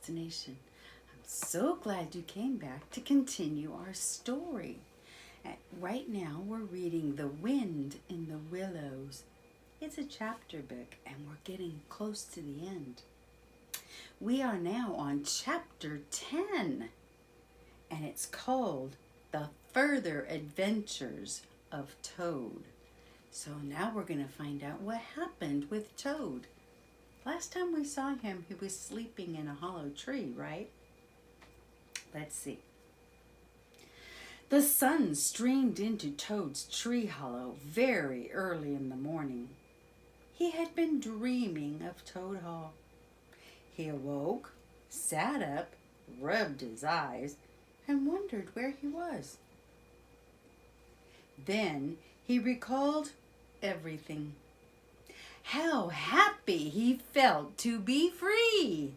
destination. I'm so glad you came back to continue our story. Right now we're reading The Wind in the Willows. It's a chapter book and we're getting close to the end. We are now on chapter 10 and it's called The Further Adventures of Toad. So now we're going to find out what happened with Toad. Last time we saw him, he was sleeping in a hollow tree, right? Let's see. The sun streamed into Toad's tree hollow very early in the morning. He had been dreaming of Toad Hall. He awoke, sat up, rubbed his eyes, and wondered where he was. Then he recalled everything. How happy he felt to be free!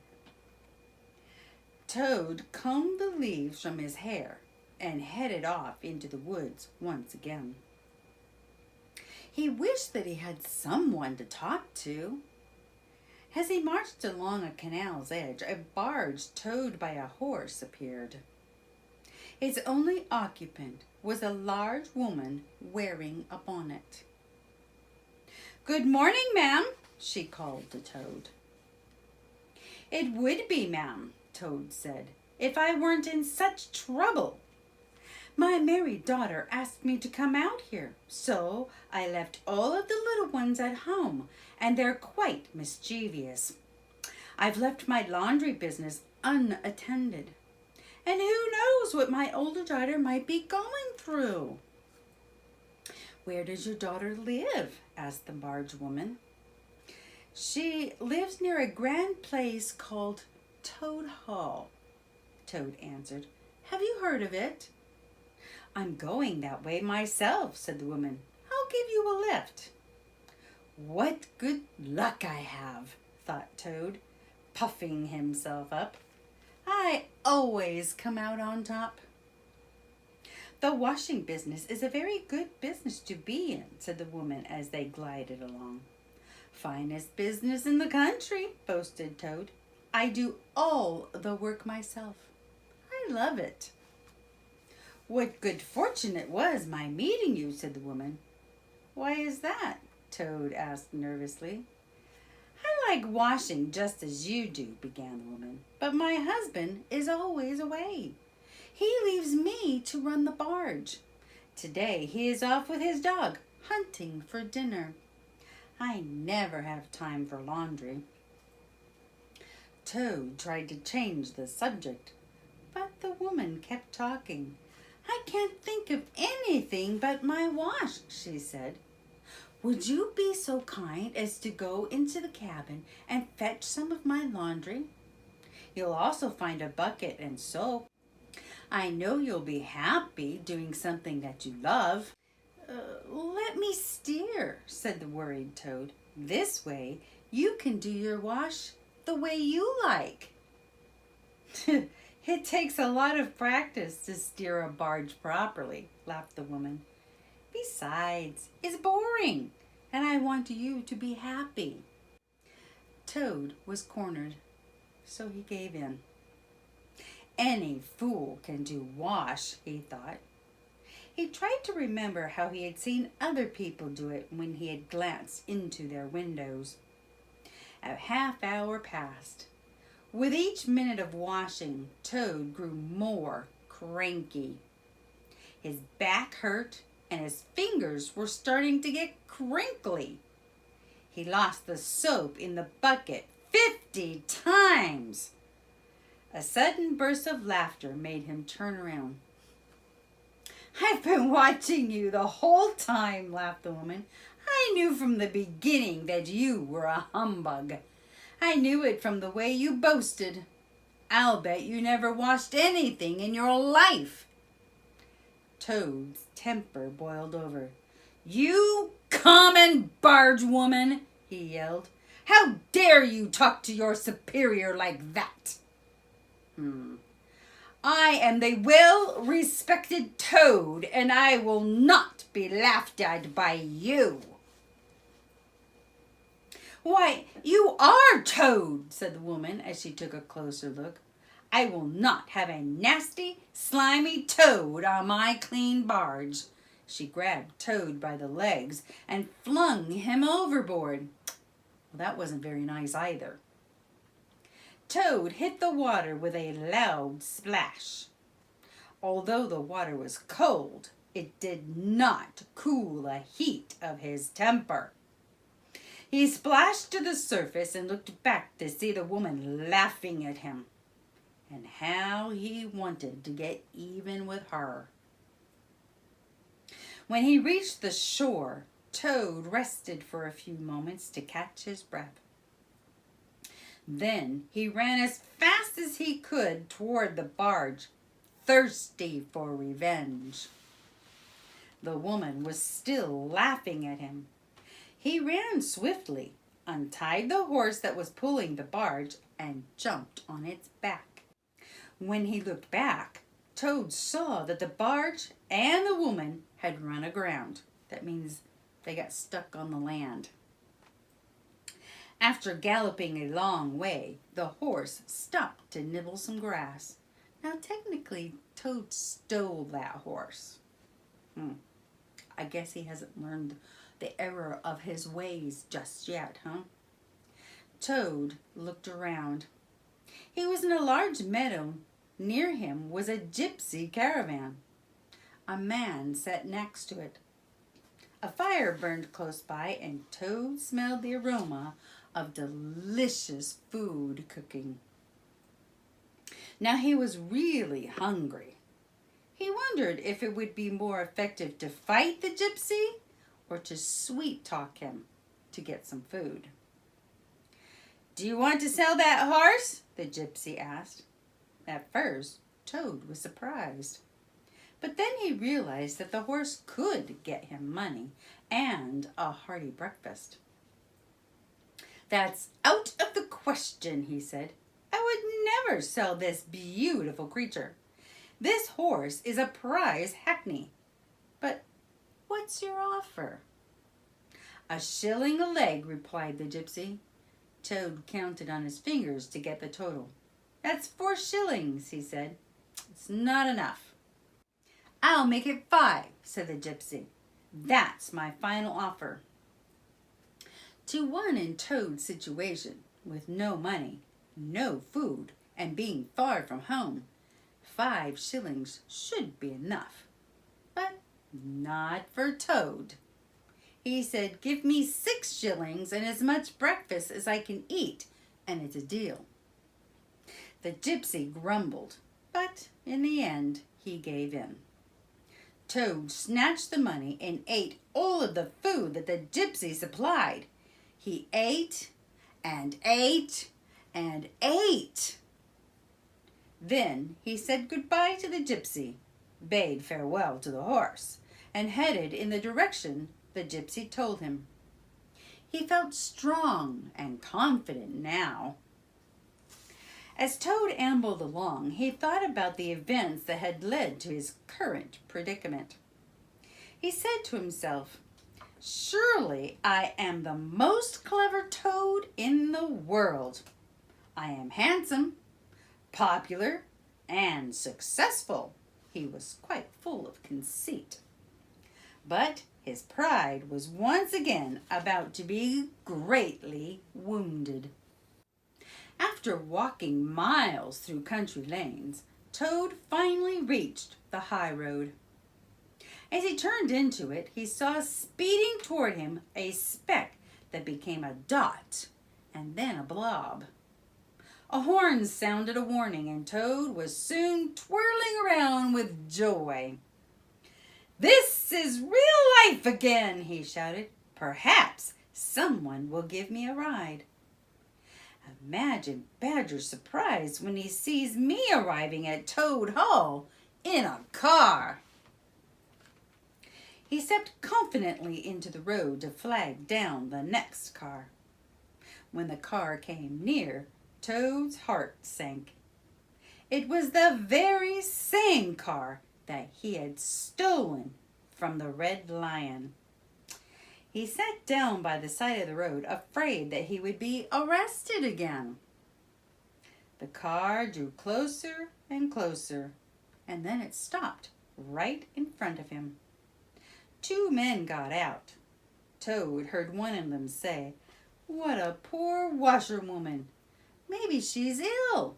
Toad combed the leaves from his hair and headed off into the woods once again. He wished that he had someone to talk to. As he marched along a canal's edge, a barge towed by a horse appeared. Its only occupant was a large woman wearing a bonnet. "Good morning, ma'am," she called to Toad. "It would be, ma'am," Toad said, "if I weren't in such trouble. My married daughter asked me to come out here, so I left all of the little ones at home, and they're quite mischievous. I've left my laundry business unattended, and who knows what my older daughter might be going through." "Where does your daughter live?" asked the barge woman. "She lives near a grand place called Toad Hall," Toad answered. "Have you heard of it?" "I'm going that way myself," said the woman. "I'll give you a lift." "What good luck I have," thought Toad, puffing himself up. "I always come out on top." "The washing business is a very good business to be in," said the woman as they glided along. "Finest business in the country," boasted Toad. "I do all the work myself. I love it." "What good fortune it was my meeting you," said the woman. "Why is that?" Toad asked nervously. "I like washing just as you do," began the woman, "but my husband is always away. He leaves me to run the barge. Today he is off with his dog, hunting for dinner. I never have time for laundry." Toad tried to change the subject, but the woman kept talking. "I can't think of anything but my wash," she said. "Would you be so kind as to go into the cabin and fetch some of my laundry? You'll also find a bucket and soap. I know you'll be happy doing something that you love." "Let me steer," said the worried Toad. "This way you can do your wash the way you like." "It takes a lot of practice to steer a barge properly," laughed the woman. "Besides, it's boring, and I want you to be happy." Toad was cornered, so he gave in. Any fool can do wash, he thought. He tried to remember how he had seen other people do it when he had glanced into their windows. A half hour passed. With each minute of washing, Toad grew more cranky. His back hurt and his fingers were starting to get crinkly. He lost the soap in the bucket 50 times. A sudden burst of laughter made him turn around. "I've been watching you the whole time," laughed the woman. "I knew from the beginning that you were a humbug. I knew it from the way you boasted. I'll bet you never washed anything in your life." Toad's temper boiled over. "You common barge woman," he yelled. "How dare you talk to your superior like that?" "I am the well-respected Toad, and I will not be laughed at by you." "Why, you are Toad," said the woman as she took a closer look. "I will not have a nasty, slimy Toad on my clean barge." She grabbed Toad by the legs and flung him overboard. Well, that wasn't very nice either. Toad hit the water with a loud splash. Although the water was cold, it did not cool the heat of his temper. He splashed to the surface and looked back to see the woman laughing at him. And how he wanted to get even with her. When he reached the shore, Toad rested for a few moments to catch his breath. Then he ran as fast as he could toward the barge, thirsty for revenge. The woman was still laughing at him. He ran swiftly, untied the horse that was pulling the barge, and jumped on its back. When he looked back, Toad saw that the barge and the woman had run aground. That means they got stuck on the land. After galloping a long way, the horse stopped to nibble some grass. Now, technically, Toad stole that horse. I guess he hasn't learned the error of his ways just yet, huh? Toad looked around. He was in a large meadow. Near him was a gypsy caravan. A man sat next to it. A fire burned close by, and Toad smelled the aroma of delicious food cooking. Now he was really hungry. He wondered if it would be more effective to fight the gypsy or to sweet talk him to get some food. "Do you want to sell that horse?" the gypsy asked. At first, Toad was surprised. But then he realized that the horse could get him money and a hearty breakfast. "That's out of the question," he said. "I would never sell this beautiful creature. This horse is a prize hackney. But what's your offer?" "A shilling a leg," replied the gypsy. Toad counted on his fingers to get the total. "That's 4 shillings, he said. "It's not enough." "I'll make it 5, said the gypsy. "That's my final offer." To one in Toad's situation, with no money, no food, and being far from home, 5 shillings should be enough. But not for Toad. He said, "Give me 6 shillings and as much breakfast as I can eat, and it's a deal." The gypsy grumbled, but in the end, he gave in. Toad snatched the money and ate all of the food that the gypsy supplied. He ate and ate and ate. Then he said goodbye to the gypsy, bade farewell to the horse, and headed in the direction the gypsy told him. He felt strong and confident now. As Toad ambled along, he thought about the events that had led to his current predicament. He said to himself, "Surely I am the most clever Toad in the world. I am handsome, popular, and successful." He was quite full of conceit. But his pride was once again about to be greatly wounded. After walking miles through country lanes, Toad finally reached the high road. As he turned into it, he saw speeding toward him a speck that became a dot and then a blob. A horn sounded a warning, and Toad was soon twirling around with joy. "This is real life again," he shouted. "Perhaps someone will give me a ride." Imagine Badger's surprise when he sees me arriving at Toad Hall in a car. He stepped confidently into the road to flag down the next car. When the car came near, Toad's heart sank. It was the very same car that he had stolen from the Red Lion. He sat down by the side of the road, afraid that he would be arrested again. The car drew closer and closer, and then it stopped right in front of him. Two men got out. Toad heard one of them say, "What a poor washerwoman. Maybe she's ill.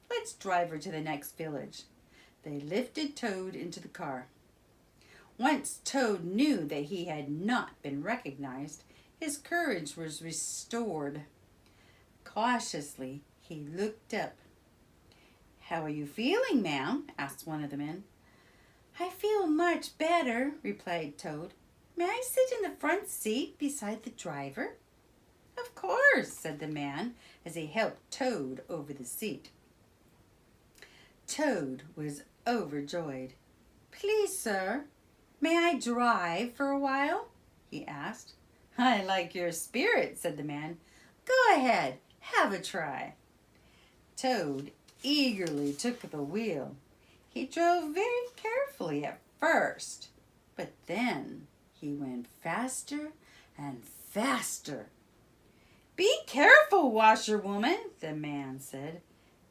Let's drive her to the next village." They lifted Toad into the car. Once Toad knew that he had not been recognized, his courage was restored. Cautiously, he looked up. "How are you feeling, ma'am?" asked one of the men. "I feel much better," replied Toad. "May I sit in the front seat beside the driver?" "Of course," said the man as he helped Toad over the seat. Toad was overjoyed. "Please, sir, may I drive for a while?" he asked. "I like your spirit," said the man. "Go ahead, have a try." Toad eagerly took the wheel. He drove very carefully at first, but then he went faster and faster. "Be careful, washerwoman," the man said.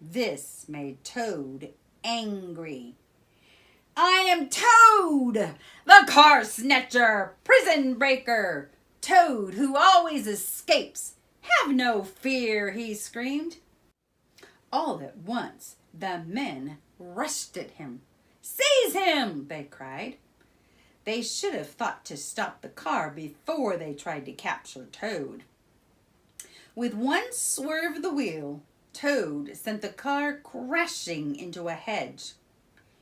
This made Toad angry. "I am Toad, the car snatcher, prison breaker, Toad who always escapes. Have no fear," he screamed. All at once, the men rushed at him. "Seize him!" they cried. They should have thought to stop the car before they tried to capture Toad. With one swerve of the wheel, Toad sent the car crashing into a hedge.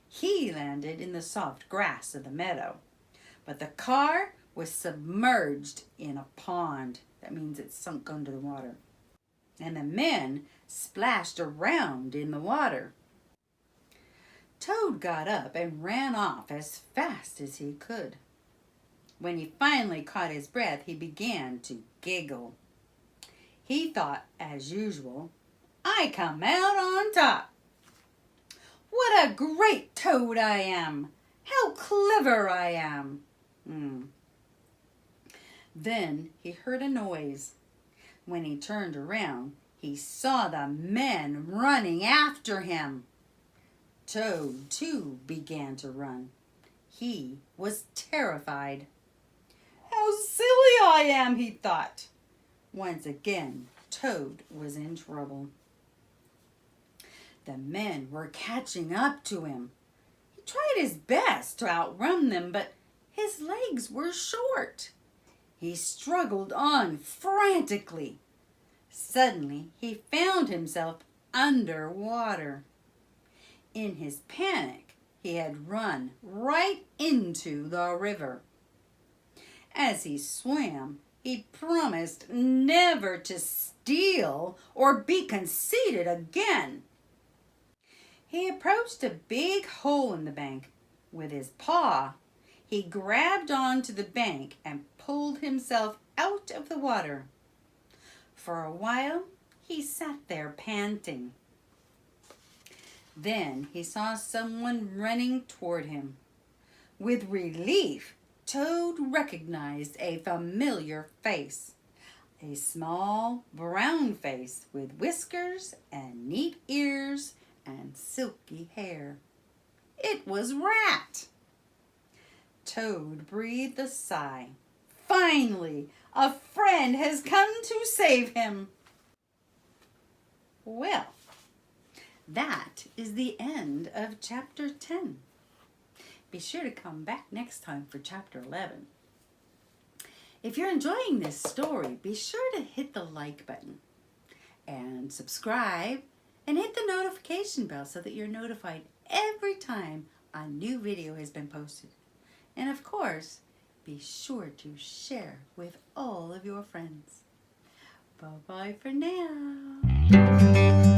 He landed in the soft grass of the meadow, but the car was submerged in a pond. That means it sunk under the water. And the men splashed around in the water. Toad got up and ran off as fast as he could. When he finally caught his breath, he began to giggle. He thought, as usual, "I come out on top. What a great Toad I am! How clever I am!" Then he heard a noise. When he turned around, he saw the men running after him. Toad, too, began to run. He was terrified. "How silly I am," he thought. Once again, Toad was in trouble. The men were catching up to him. He tried his best to outrun them, but his legs were short. He struggled on frantically. Suddenly, he found himself underwater. In his panic, he had run right into the river. As he swam, he promised never to steal or be conceited again. He approached a big hole in the bank. With his paw, he grabbed onto the bank and pulled himself out of the water. For a while, he sat there panting. Then he saw someone running toward him. With relief, Toad recognized a familiar face. A small brown face with whiskers and neat ears and silky hair. It was Rat. Toad breathed a sigh. Finally, a friend has come to save him. Well, that is the end of chapter 10. Be sure to come back next time for chapter 11. If you're enjoying this story, be sure to hit the like button and subscribe and hit the notification bell so that you're notified every time a new video has been posted. And of course, be sure to share with all of your friends. Bye-bye for now.